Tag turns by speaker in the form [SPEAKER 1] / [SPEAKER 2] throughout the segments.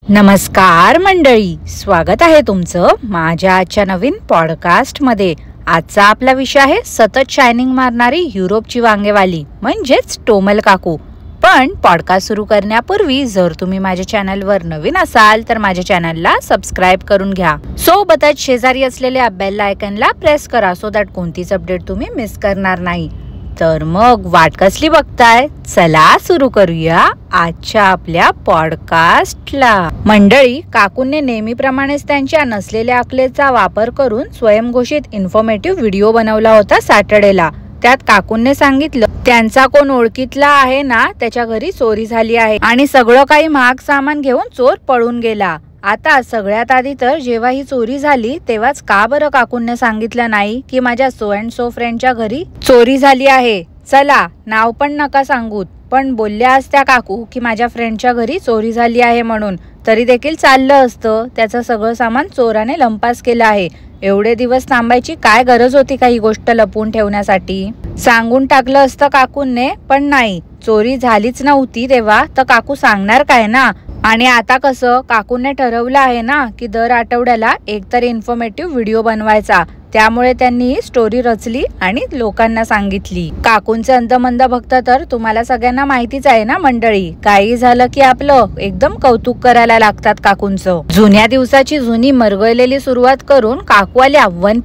[SPEAKER 1] नमस्कार मंडळी, स्वागत आहे तुमचं माझ्या आजच्या नवीन पॉडकास्ट मध्ये। आजचा आपला विषय आहे सतत शायनिंग मारणारी युरोपची वांगेवाली म्हणजेच टोमल काकू। पण पॉडकास्ट सुरू करण्यापूर्वी जर तुम्ही माझ्या चॅनलवर नवीन असाल तर माझ्या चॅनलला सबस्क्राइब करून घ्या। सोबतच शेजारी असलेल्या बेल आयकॉनला प्रेस करा सो दॅट कोणतीच अपडेट तुम्ही मिस करणार नाही। तर मग वाट कसली बघताय, चला सुरू करूया आजच्या आपल्या पॉडकास्टला। मंडळी, काकूंनी नेहमीप्रमाणेच त्यांच्या नसलेल्या अकलेचा वापर करून स्वयंघोषित इन्फॉर्मेटिव्ह व्हिडिओ बनवला होता सॅटर्डेला। त्यात काकूंनी सांगितलं त्यांचा कोण ओळखीतला आहे ना, त्याच्या घरी चोरी झाली आहे आणि सगळं काही महाग सामान घेऊन चोर पळून गेला। आता सगळ्यात आधी तर जेव्हा ही चोरी झाली तेव्हाच का बरं काकूंनी सांगितलं नाही की माझ्या सो अँड सो फ्रेंडच्या घरी चोरी झाली आहे। चला, नाव पण नका सांगूत, पण बोलल्या असत्या काकू की माझ्या फ्रेंडच्या घरी चोरी झाली आहे म्हणून, तरी देखील चाललं असतं। त्याचं सगळं सामान चोराने लंपास केलं आहे। एवढे दिवस थांबायची काय गरज होती का ही गोष्ट लपवून ठेवण्यासाठी? सांगून टाकलं असतं काकूंने, पण नाही, चोरी झालीच नव्हती तेव्हा तर काकू सांगणार काय ना। आणि आता कसं काकूंनी ठरवलं आहे ना की दर आठवड्याला एकतरी इन्फॉर्मेटिव्ह व्हिडिओ बनवायचा, त्यामुळे त्यांनी ही स्टोरी रचली आणि लोकांना सांगितली। काकूंचे अंतमंद भक्त तर तुम्हाला सगळ्यांना माहितीच आहे ना मंडळी, काही झालं की आपलं एकदम कौतुक करायला लागतात काकूंचं। जुन्या दिवसाची जुनी मरगळलेली सुरुवात करून काकू आल्या वन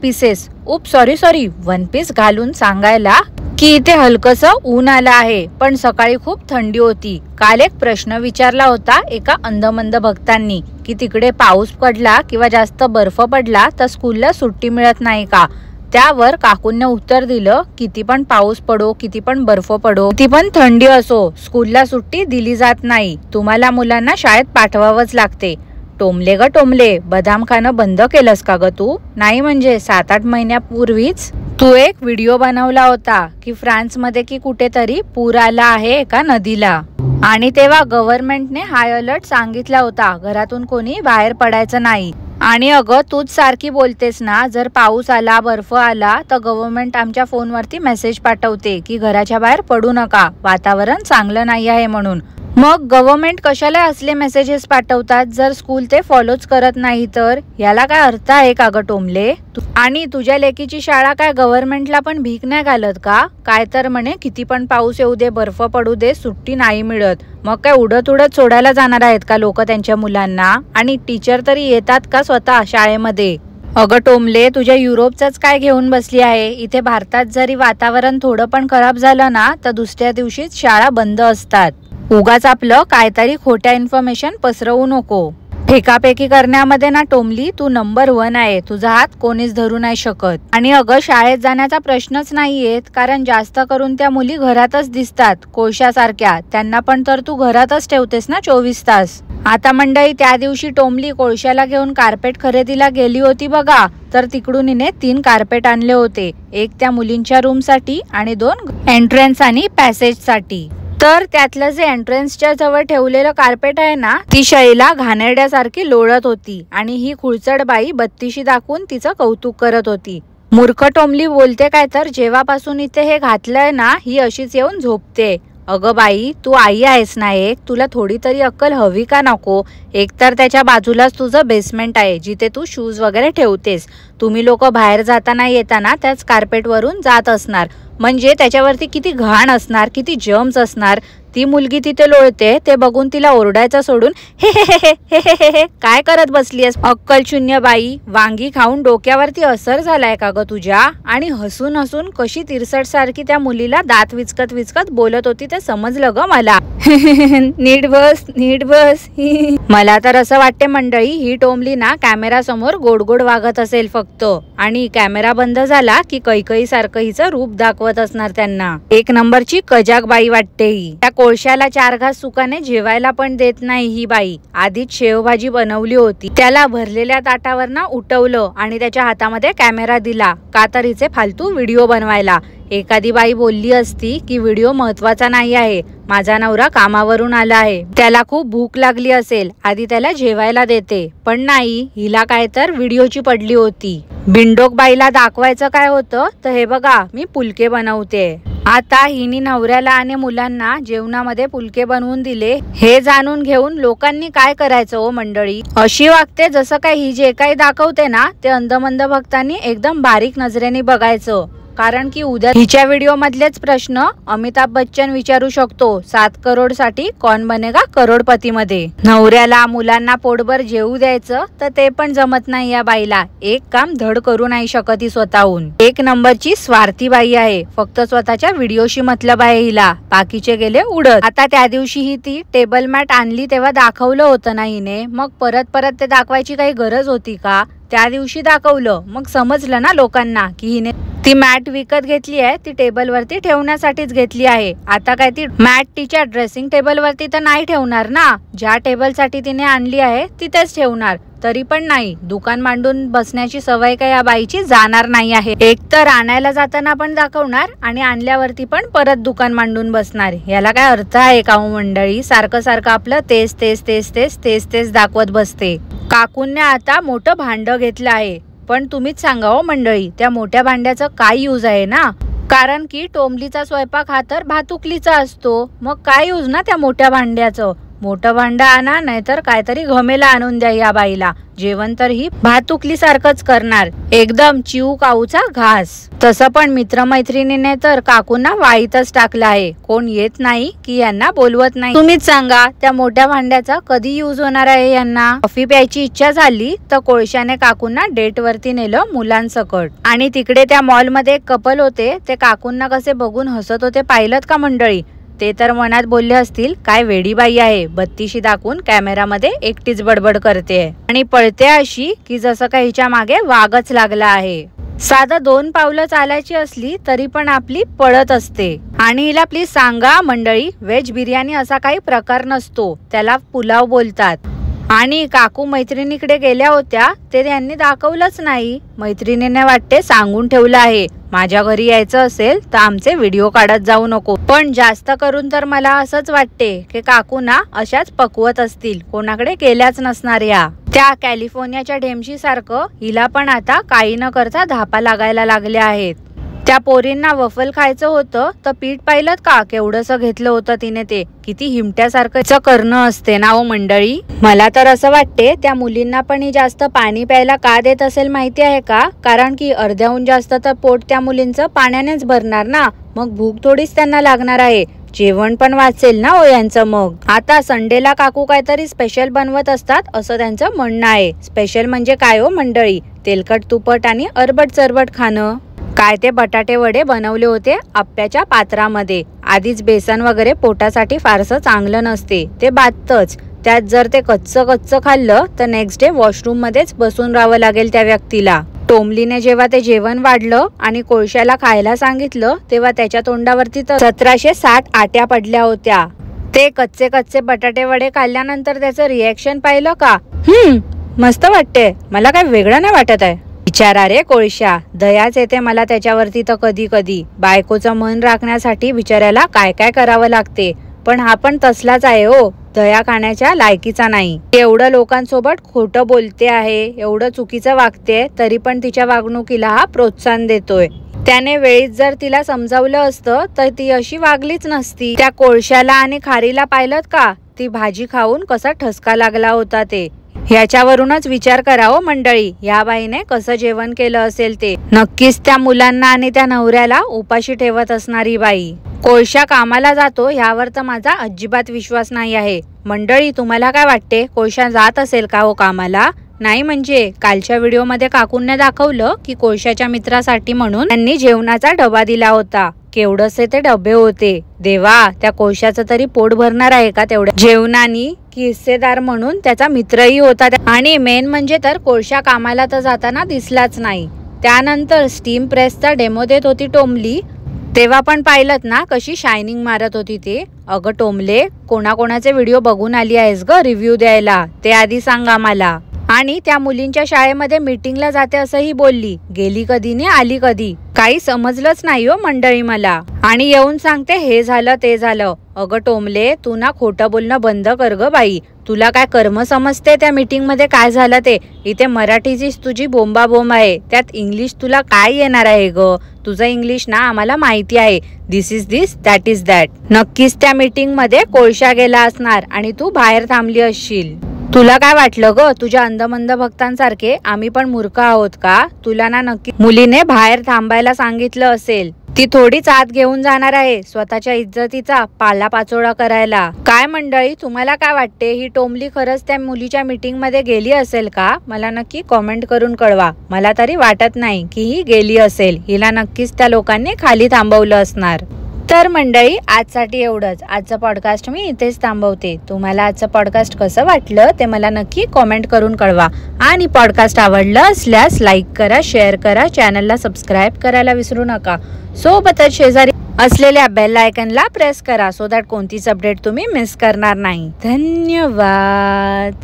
[SPEAKER 1] पीस घालून सांगायला की इथे हलकसं ऊन आलं आहे, पण सकाळी खूप थंडी होती। काल एक प्रश्न विचारला होता एका अंधमंद भक्तांनी की तिकडे पाऊस पडला किंवा जास्त बर्फ पडला तर स्कूलला सुट्टी मिळत नाही का? त्यावर काकूंनी उत्तर दिलं, किती पण पाऊस पडो, किती पण बर्फ पडो, किती पण थंडी असो, स्कूलला सुट्टी दिली जात नाही। तुम्हाला मुलांना शाळेत पाठवावंच लागते। टोमले ग टोमले, बदाम खाणं बंद केलंस का ग तू? नाही म्हणजे 7-8 महिन्यापूर्वीच तू एक व्हिडिओ बनवला होता की फ्रान्स मध्ये की कुठेतरी पूर आला आहे एका नदीला, आणि तेव्हा गव्हर्नमेंटने हाय अलर्ट सांगितला होता, घरातून कोणी बाहेर पडायचं नाही। आणि अगं तूच सारखी बोलतेस ना, जर पाऊस आला बर्फ आला तर गव्हर्नमेंट आमच्या फोनवरती मेसेज पाठवते की घराच्या बाहेर पडू नका, वातावरण चांगलं नाही आहे म्हणून। मग गव्हर्नमेंट कशाला असले मेसेजेस पाठवतात जर स्कूल ते फॉलोच करत नाही तर? याला काय अर्थ आहे का ग टोमले? आणि तुझ्या लेकीची शाळा काय गव्हर्नमेंटला पण भीक नाही घालत का? काय तर म्हणे किती पण पाऊस येऊ दे, बर्फ पडू दे, सुट्टी नाही मिळत। मग काय उडत उडत सोडायला जाणार आहेत का लोक त्यांच्या मुलांना? आणि टीचर तरी येतात का स्वतः शाळेमध्ये? अगं टोमले, तुझ्या युरोपचंच काय घेऊन बसली आहे? इथे भारतात जरी वातावरण थोडं पण खराब झालं ना तर दुसऱ्या दिवशीच शाळा बंद असतात। उगाच आपलं काहीतरी खोट्या इन्फॉर्मेशन पसरवू नको। फेकापेकी करण्यामध्ये ना टोमली तू नंबर 1 आहे, तुझा हात कोणीच धरू नाही शकत। आणि अगं शाळेत जाण्याचा प्रश्नच नाहीयेत, कारण जास्त करून त्या मुली घरातच दिसतात कोळशासारख्या, त्यांना पण तर तू घरातच ठेवतेस ना 24 तास। आता मंडळी, त्या दिवशी टोमली कोळशाला घेऊन कार्पेट खरेदीला गेली होती बघा, तर तिकडून हिने 3 कार्पेट आणले होते, एक त्या मुलींच्या रूम साठी आणि 2 एंट्रन्स आणि पॅसेज साठी। तर त्यातलं जे एंट्रन्सच्या जवळ ठेवलेलं कार्पेट आहे ना, ती शैला घाणेरड्यासारखी लोळत होती आणि ही खुळचड बाई बत्तीशी दाखवून तिचं कौतुक करत होती। मूर्ख टोमली बोलते काय तर, जेव्हापासून इथे हे घातलंय ना ही अशीच येऊन झोपते। अगं बाई, तू आई आहेस ना एक, तुला थोडी तरी अक्कल हवी का नको? एकतर त्याच्या बाजूलाच तुझं बेसमेंट आहे जिथे तू शूज वगैरे ठेवतेस। तुम्ही लोक बाहेर जाताना येताना त्याच कार्पेट वरून जात असणार, म्हणजे त्याच्यावरती किती घाण असणार, किती जर्म्स असणार। ती मुलगी तिथे लोळते ते बघून तिला ओरडायचं सोडून हे हे हे हे हे हे हे काय करत बसलीयस अक्कल शून्य बाई? वांगी खाऊन डोक्यावरती असर झालाय का ग तुझ्या? आणि हसून हसून कशी तिरसट सारखी त्या मुलीला दात विचकत विचकत बोलत होती ते समजलं ग मला। नीट बस। मला तर असं वाटते मंडळी, ही टोमली ना कॅमेरा समोर गोड गोड वागत असेल फक्त, आणि कॅमेरा बंद झाला की कैकई सारखं हिचं रूप दाखवत असणार त्यांना। एक नंबरची कजाक बाई वाटते ही। त्या कोळशाला 4 घास सुखाने जेवायला पण देत नाही ही बाई। आधीच शेवभाजी बनवली होती, त्याला भरलेल्या ताटावर ना उठवलं आणि त्याच्या हातामध्ये कॅमेरा दिला का तर हिचे फालतू व्हिडिओ बनवायला। एखादी बाई बोलली असती की व्हिडिओ महत्वाचा नाही आहे, माझा नवरा कामावरून आला आहे, त्याला खूप भूक लागली असेल, आधी त्याला जेवायला देते, पण नाही, हिला काय तर व्हिडिओची पडली होती। बिंडोक बाईला दाखवायचं काय होतं तर हे बघा मी पुलके बनवते। आता हिने नवऱ्याला आणि मुलांना जेवणामध्ये पुलके बनवून दिले। हे जाणून घेऊन लोकांनी काय करायचं हो मंडळी? अशी वागते जसं काय ही जे काही दाखवते ना ते अंधमंद भक्तांनी एकदम बारीक नजरेने बघायचं, कारण की उद्या हिच्या व्हिडिओ मधलेच प्रश्न अमिताभ बच्चन विचारू शकतो 7 करोड साठी कौन बनेगा करोडपती मध्ये। नवऱ्याला मुलांना पोटभर जेवू द्यायचं तर ते पण जमत नाही या बाईला। एक काम धड करू नाही शकत ही स्वतःहून। एक नंबरची स्वार्थी बाई आहे, फक्त स्वतःच्या व्हिडिओशी मतलब आहे हिला, बाकीचे गेले उडत। आता त्या दिवशी ही ती टेबल मॅट आणली तेव्हा दाखवलं होतं ना हिने, मग परत परत ते दाखवायची काही गरज होती का? त्या दिवशी दाखवलं, मग समजलं ना लोकांना की हिने ती मॅट विकत घेतली आहे, ती टेबल वरती ठेवण्यासाठीच घेतली आहे। आता काय ती मॅट तिच्या ड्रेसिंग टेबल वरती तर नाही ठेवणार ना, ज्या टेबल साठी तिने आणली आहे तिथेच ठेवणार। तरी पण नाही, दुकान मांडून बसण्याची सवय काय या बाईची जाणार नाही आहे। एक तर आणायला जाताना पण दाखवणार आणि आणल्यावरती पण परत दुकान मांडून बसणार। याला काय अर्थ आहे का हो मंडळी? सारखं सारखं आपलं तेच तेच तेच तेच तेच तेच दाखवत बसते। काकूंनी आता मोठं भांड घेतलं आहे, पण तुम्हीच सांगा हो मंडळी त्या मोठ्या भांड्याचं काय यूज आहे ना? कारण की टोमलीचा स्वयंपाक हा तर भातुकलीचा असतो, मग काय यूज ना त्या मोठ्या भांड्याचं? मोठं भांड आणा, नाहीतर काहीतरी घमेला आणून द्या या बाईला। जेवण तर ही भातुकली सारखंच करणार, एकदम चिव काऊचा घास। तसं पण मित्रमैत्रिणीने तर काकूंना वाईतच टाकलं आहे, कोण येत नाही की यांना बोलवत नाही। तुम्हीच सांगा त्या मोठ्या भांड्याचा कधी यूज होणार आहे यांना? कॉफी प्यायची इच्छा झाली तर कोळशाने काकूंना डेट वरती नेलं मुलांसकट, आणि तिकडे त्या मॉल मध्ये एक कपल होते, ते काकूंना कसे बघून हसत होते पाहिलत का मंडळी? ते तर मनात बोलले असतील काय वेडी बाई आहे, बत्तीशी दाखवून कॅमेरामध्ये एकटीच बडबड करते आणि पळते अशी की जसं काही हिच्या मागे वाघच लागला आहे। साधा 2 पावलं चालायची असली तरी पण आपली पळत असते। आणि हिला प्लीज सांगा मंडळी, व्हेज बिर्याणी असा काही प्रकार नसतो, त्याला पुलाव बोलतात। आणि काकू मैत्रिणीकडे गेल्या होत्या ते त्यांनी दाखवलंच नाही। मैत्रिणीने वाटते सांगून ठेवलं आहे माझ्या घरी यायचं असेल तर आमचे व्हिडिओ काढत जाऊ नको। पण जास्त करून तर मला असंच वाटते की काकू ना अशाच पकवत असतील, कोणाकडे गेल्याच नसणार या। त्या कॅलिफोर्नियाच्या ढेमशी सारखं हिला पण आता काही न करता धापा लागायला लागल्या आहेत। त्या पोरींना वफल खायचं होतं तर पीठ पाहिलं का केवढंसं घेतलं होतं तिने, ते किती हिमट्यासारखं करणं असते ना हो मंडळी। मला तर असं वाटते त्या मुलींना पण ही जास्त पाणी प्यायला का देत असेल माहिती आहे का? कारण की अर्ध्याहून जास्त तर पोट त्या मुलींचं पाण्यानेच भरणार ना, मग भूक थोडीच त्यांना लागणार आहे, जेवण पण वाचेल ना हो यांचं। मग आता संडेला काकू काहीतरी स्पेशल बनवत असतात असं त्यांचं म्हणणं आहे। स्पेशल म्हणजे काय हो मंडळी? तेलकट तुपट आणि अरबट चरबट खाणं। काय ते बटाटे वडे बनवले होते आप्याच्या पात्रामध्ये। आधीच बेसन वगैरे पोटासाठी फारसं चांगलं नसते, ते बातच। त्यात जर ते कच्चं खाल्लं तर नेक्स्ट डे वॉशरूम मध्येच बसून राहावं लागेल त्या व्यक्तीला। टोमलीने जेव्हा ते जेवण वाढलं आणि कोळशाला खायला सांगितलं तेव्हा त्याच्या तोंडावरती तर 1760 आट्या पडल्या होत्या। ते कच्चे बटाटे वडे खाल्ल्यानंतर त्याचं रिएक्शन पाहिलं का? मस्त वाटते, मला काय वेगळं नाही वाटत आहे। बिचारा रे कोळशा, दयाच येते मला त्याच्यावरती तर कधी कधी। बायकोचं मन राखण्यासाठी बिचाऱ्याला काय काय करावं लागते, पण हा पण तसलाच आहे हो, दया खाण्याच्या लायकीचा नाही। एवढं लोकांसोबत खोटं बोलते आहे, एवढं चुकीचं वागते, तरी पण तिच्या वागणुकीला हा प्रोत्साहन देतोय। त्याने वेळीच जर तिला समजावलं असतं तर ती अशी वागलीच नसती। त्या कोळशाला आणि खारीला पाहिलत का, ती भाजी खाऊन कसा ठसका लागला होता ते? ह्याच्यावरूनच विचार करा हो मंडळी, या बाईने कसं जेवण केलं असेल ते। नक्कीच त्या मुलांना आणि त्या नवऱ्याला उपाशी ठेवत असणारी बाई। कोळशा कामाला जातो ह्यावर तर माझा अजिबात विश्वास नाही आहे। मंडळी तुम्हाला काय वाटते, कोळशा जात असेल का हो कामाला? नाही म्हणजे कालच्या व्हिडिओ मध्ये काकूंनी दाखवलं की कोळशाच्या मित्रासाठी म्हणून त्यांनी जेवणाचा डबा दिला होता। केवढसे ते डबे होते, देवा त्या कोळशाचं तरी पोट भरणार आहे का तेवढ्या जेवणानी? की हिस्सेदार म्हणून त्याचा मित्रही होता। आणि मेन म्हणजे तर कोळशा कामाला तर जाताना दिसलाच नाही। त्यानंतर स्टीम प्रेसचा डेमो देत होती टोमली, तेव्हा पण पाहिलत ना कशी शायनिंग मारत होती ते। अगं टोमले, कोणाकोणाचे व्हिडिओ बघून आली आहेस ग रिव्ह्यू द्यायला, ते आधी सांगा मला। आणि त्या मुलींच्या शाळेमध्ये मीटिंगला जाते असंही बोलली, गेली कधी ने आली कधी, काही समजलंच नाही हो मंडळी मला। आणि येऊन सांगते हे झालं ते झालं। अगं टोमले, तू ना खोटं बोलणं बंद कर ग बाई, तुला काय कर्म समजते त्या मीटिंग मध्ये काय झालं ते? इथे मराठीचीच तुझी बोंबाबोंब आहे, त्यात इंग्लिश तुला काय येणार आहे ग? तुझं इंग्लिश ना आम्हाला माहिती आहे. This is this, that is that. नक्कीच त्या मीटिंग मध्ये कोळशा गेला असणार आणि तू बाहेर थांबली असशील. तुला काय वाटलं ग? तुझ्या अंधमंद भक्तांसारखे आम्ही पण मूर्ख आहोत का? तुला ना नक्की मुलीने बाहेर थांबायला सांगितलं असेल. ती थोडीच आत घेऊन जाणार आहे स्वतःच्या इज्जतीचा पालापाचोळा करायला. काय मंडळी, तुम्हाला काय वाटते? ही टोमली खरंच त्या मुलीच्या मीटिंग मध्ये गेली असेल का? मला नक्की कॉमेंट करून कळवा. मला तरी वाटत नाही की ही गेली असेल. हिला नक्कीच त्या लोकांनी खाली थांबवलं असणार. तर मंडळी, आजसाठी एवढंच. आजचं पॉडकास्ट मी इथेच थांबवते. तुम्हाला आजचं पॉडकास्ट कसं वाटलं ते मला नक्की कॉमेंट करून कळवा. आणि पॉडकास्ट आवडलं असल्यास लाईक करा, शेअर करा, चॅनलला सबस्क्राईब करायला विसरू नका. सोबतच शेजारी असलेल्या बेल आयकनला प्रेस करा, सो दॅट कोणतीच अपडेट तुम्ही मिस करणार नाही. धन्यवाद.